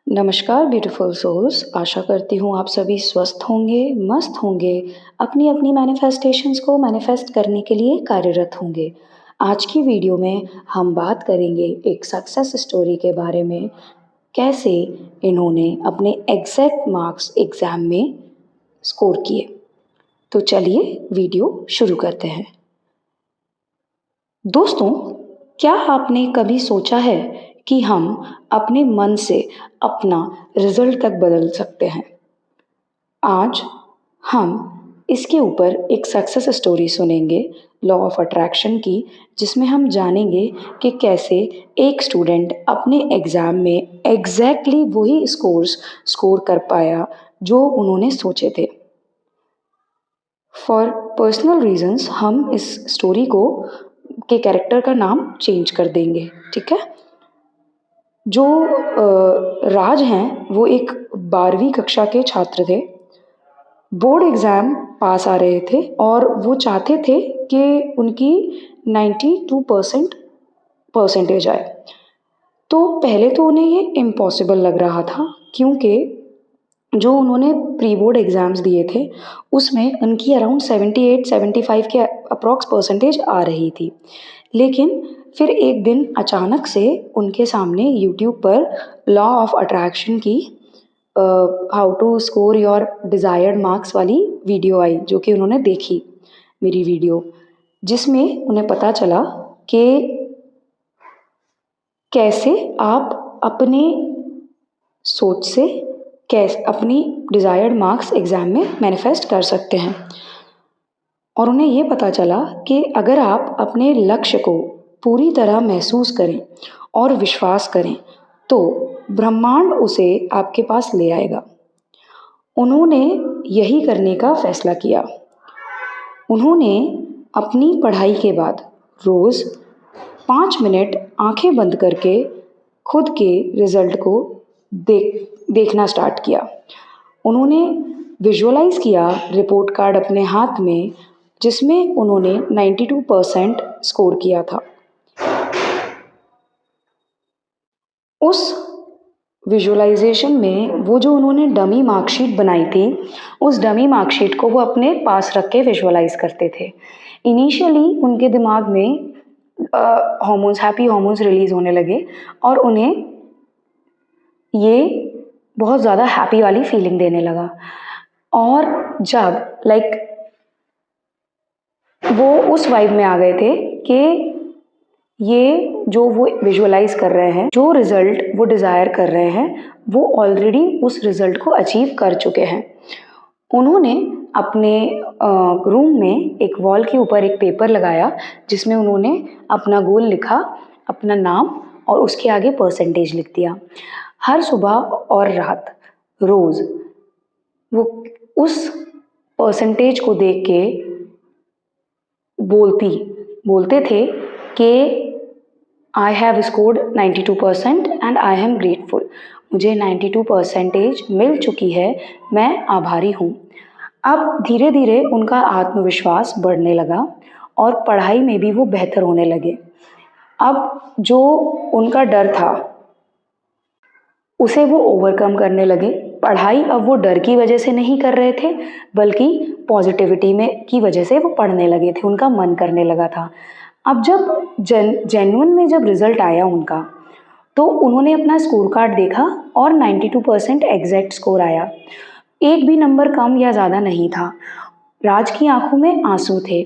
नमस्कार beautiful souls. आशा करती हूँ आप सभी स्वस्थ होंगे, मस्त होंगे, अपनी अपनी मैनिफेस्टेशंस को मैनिफेस्ट करने के लिए कार्यरत होंगे। आज की वीडियो में हम बात करेंगे एक सक्सेस स्टोरी के बारे में, कैसे इन्होंने अपने एग्जैक्ट मार्क्स एग्ज़ाम में स्कोर किए। तो चलिए वीडियो शुरू करते हैं। दोस्तों, क्या आपने कभी सोचा है कि हम अपने मन से अपना रिजल्ट तक बदल सकते हैं? आज हम इसके ऊपर एक सक्सेस स्टोरी सुनेंगे लॉ ऑफ अट्रैक्शन की, जिसमें हम जानेंगे कि कैसे एक स्टूडेंट अपने एग्ज़ाम में एग्जैक्टली वही स्कोर कर पाया जो उन्होंने सोचे थे। फॉर पर्सनल रीजंस हम इस स्टोरी को के कैरेक्टर का नाम चेंज कर देंगे, ठीक है। जो राज हैं वो एक 12वीं कक्षा के छात्र थे। बोर्ड एग्ज़ाम पास आ रहे थे और वो चाहते थे कि उनकी 92% परसेंटेज आए। तो पहले तो उन्हें ये इम्पॉसिबल लग रहा था, क्योंकि जो उन्होंने प्री बोर्ड एग्ज़ाम्स दिए थे उसमें उनकी अराउंड 78-75 के अप्रॉक्स परसेंटेज आ रही थी। लेकिन फिर एक दिन अचानक से उनके सामने यूट्यूब पर लॉ ऑफ अट्रैक्शन की how to score your desired marks वाली वीडियो आई, जो कि उन्होंने देखी मेरी वीडियो, जिसमें उन्हें पता चला कि कैसे आप अपने सोच से कैसे अपनी डिज़ायर्ड मार्क्स एग्ज़ाम में मैनिफेस्ट कर सकते हैं। और उन्हें ये पता चला कि अगर आप अपने लक्ष्य को पूरी तरह महसूस करें और विश्वास करें तो ब्रह्मांड उसे आपके पास ले आएगा। उन्होंने यही करने का फैसला किया। उन्होंने अपनी पढ़ाई के बाद रोज़ 5 मिनट आंखें बंद करके खुद के रिज़ल्ट को देखना स्टार्ट किया। उन्होंने विजुअलाइज़ किया रिपोर्ट कार्ड अपने हाथ में, जिसमें उन्होंने 92% स्कोर किया था। उस विजुअलाइजेशन में वो जो उन्होंने डमी मार्कशीट बनाई थी, उस डमी मार्कशीट को वो अपने पास रख के विजुअलाइज़ करते थे। इनिशियली उनके दिमाग में हैप्पी हॉर्मोन्स रिलीज़ होने लगे और उन्हें ये बहुत ज़्यादा हैप्पी वाली फीलिंग देने लगा। और जब वो उस वाइब में आ गए थे कि ये जो वो विजुअलाइज़ कर रहे हैं, जो रिज़ल्ट वो डिज़ायर कर रहे हैं, वो ऑलरेडी उस रिज़ल्ट को अचीव कर चुके हैं। उन्होंने अपने रूम में एक वॉल के ऊपर एक पेपर लगाया, जिसमें उन्होंने अपना गोल लिखा, अपना नाम और उसके आगे परसेंटेज लिख दिया। हर सुबह और रात रोज़ वो उस परसेंटेज को देख के बोलते थे कि I have scored 92% and I am grateful. मुझे 92 परसेंटेज मिल चुकी है, मैं आभारी हूँ। अब धीरे धीरे उनका आत्मविश्वास बढ़ने लगा और पढ़ाई में भी वो बेहतर होने लगे। अब जो उनका डर था उसे वो ओवरकम करने लगे। पढ़ाई अब वो डर की वजह से नहीं कर रहे थे, बल्कि पॉजिटिविटी में की वजह से वो पढ़ने लगे थे, उनका मन करने लगा था। अब जब जेन्युइन में जब रिज़ल्ट आया उनका, तो उन्होंने अपना स्कोर कार्ड देखा और 92% एग्जैक्ट स्कोर आया। एक भी नंबर कम या ज़्यादा नहीं था। राज की आंखों में आंसू थे।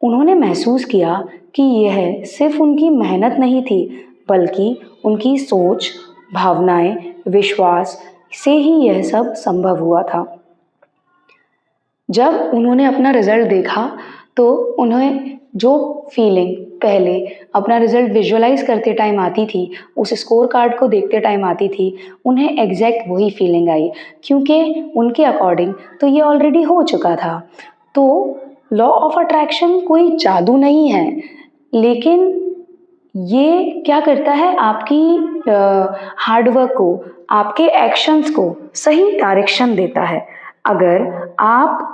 उन्होंने महसूस किया कि यह सिर्फ उनकी मेहनत नहीं थी, बल्कि उनकी सोच, भावनाएं, विश्वास से ही यह सब संभव हुआ था। जब उन्होंने अपना रिज़ल्ट देखा तो उन्हें जो फीलिंग पहले अपना रिज़ल्ट विजुअलाइज करते टाइम आती थी, उस स्कोर कार्ड को देखते टाइम आती थी, उन्हें एग्जैक्ट वही फीलिंग आई, क्योंकि उनके अकॉर्डिंग तो ये ऑलरेडी हो चुका था। तो लॉ ऑफ अट्रैक्शन कोई जादू नहीं है, लेकिन ये क्या करता है, आपकी हार्डवर्क को, आपके एक्शंस को सही डायरेक्शन देता है। अगर आप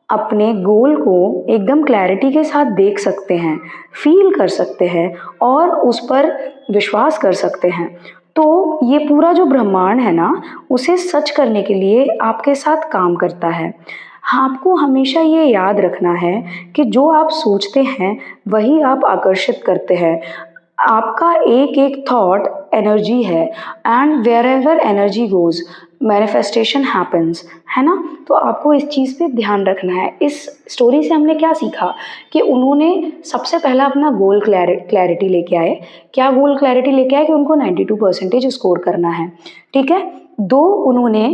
अपने गोल को एकदम क्लैरिटी के साथ देख सकते हैं, फील कर सकते हैं और उस पर विश्वास कर सकते हैं, तो ये पूरा जो ब्रह्मांड है ना, उसे सच करने के लिए आपके साथ काम करता है। हाँ, आपको हमेशा ये याद रखना है कि जो आप सोचते हैं वही आप आकर्षित करते हैं। आपका एक एक थॉट एनर्जी है, and wherever energy goes manifestation happens, है ना। तो आपको इस चीज़ पे ध्यान रखना है। इस स्टोरी से हमने क्या सीखा कि उन्होंने सबसे पहला अपना गोल क्लैरिटी लेके आए। क्या गोल क्लैरिटी लेके आए कि उनको 92% स्कोर करना है, ठीक है। दो, उन्होंने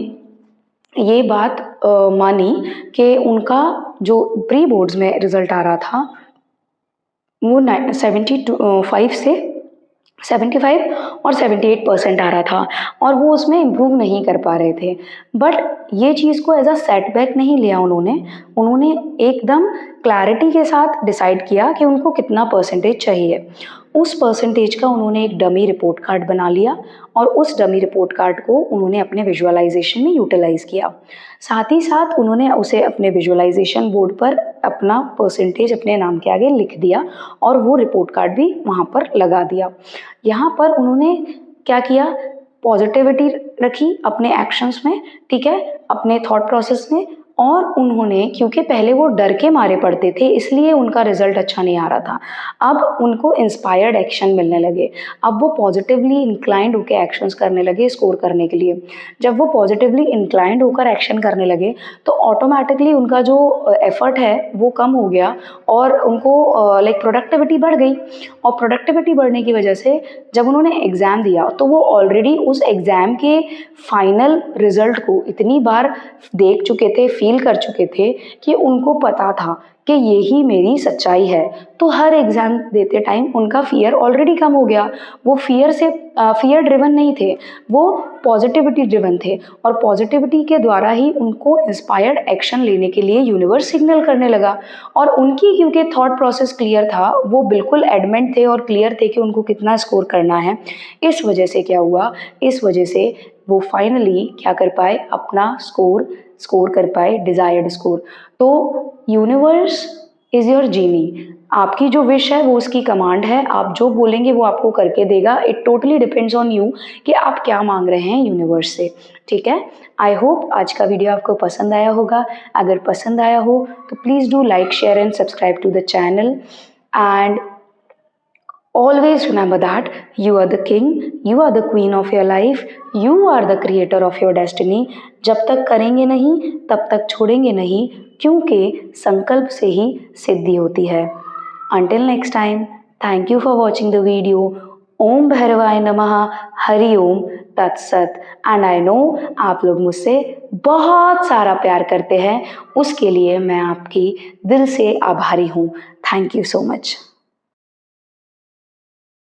ये बात मानी कि उनका जो प्री बोर्ड्स में रिजल्ट आ रहा था वो 75 से 75 और 78% आ रहा था, और वो उसमें इम्प्रूव नहीं कर पा रहे थे। बट ये चीज़ को एज अ सेटबैक नहीं लिया उन्होंने एकदम क्लैरिटी के साथ डिसाइड किया कि उनको कितना परसेंटेज चाहिए। उस परसेंटेज का उन्होंने एक डमी रिपोर्ट कार्ड बना लिया, और उस डमी रिपोर्ट कार्ड को उन्होंने अपने विजुअलाइजेशन में यूटिलाइज किया। साथ ही साथ उन्होंने उसे अपने विजुअलाइजेशन बोर्ड पर अपना परसेंटेज अपने नाम के आगे लिख दिया, और वो रिपोर्ट कार्ड भी वहाँ पर लगा दिया। यहाँ पर उन्होंने क्या किया, पॉजिटिविटी रखी अपने एक्शंस में, ठीक है, अपने थॉट प्रोसेस में। और उन्होंने, क्योंकि पहले वो डर के मारे पड़ते थे इसलिए उनका रिजल्ट अच्छा नहीं आ रहा था, अब उनको इंस्पायर्ड एक्शन मिलने लगे। अब वो पॉजिटिवली इंक्लाइंड होकर एक्शंस करने लगे स्कोर करने के लिए। जब वो पॉजिटिवली इंक्लाइंड होकर एक्शन करने लगे तो ऑटोमेटिकली उनका जो एफर्ट है वो कम हो गया, और उनको लाइक प्रोडक्टिविटी बढ़ गई। और प्रोडक्टिविटी बढ़ने की वजह से जब उन्होंने एग्ज़ाम दिया तो वो ऑलरेडी उस एग्ज़ाम के फाइनल रिजल्ट को इतनी बार देख चुके थे, फील कर चुके थे कि उनको पता था कि यही मेरी सच्चाई है। तो हर एग्ज़ाम देते टाइम उनका फियर ऑलरेडी कम हो गया। वो फियर ड्रिवन नहीं थे, वो पॉजिटिविटी ड्रिवन थे, और पॉजिटिविटी के द्वारा ही उनको इंस्पायर्ड एक्शन लेने के लिए यूनिवर्स सिग्नल करने लगा। और उनकी क्योंकि थॉट प्रोसेस क्लियर था, वो बिल्कुल एडमेंट थे और क्लियर थे कि उनको कितना स्कोर करना है। इस वजह से क्या हुआ, इस वजह से वो फाइनली क्या कर पाए, अपना स्कोर कर पाए, डिजायर्ड स्कोर। तो यूनिवर्स इज योर जीनी। आपकी जो विश है वो उसकी कमांड है, आप जो बोलेंगे वो आपको करके देगा। It totally depends on you कि आप क्या मांग रहे हैं यूनिवर्स से, ठीक है। आई होप आज का वीडियो आपको पसंद आया होगा। अगर पसंद आया हो तो please do like, share and subscribe to the channel. And always remember that you are the king, you are the queen of your life, you are the creator of your destiny। जब तक करेंगे नहीं तब तक छोड़ेंगे नहीं, क्योंकि संकल्प से ही सिद्धि होती है। Until next time, thank you for watching the video। ओम भैरवाय नमः, हरि ओम तत्सत। एंड आई नो आप लोग मुझसे बहुत सारा प्यार करते हैं, उसके लिए मैं आपकी दिल से आभारी हूँ। Thank you so much.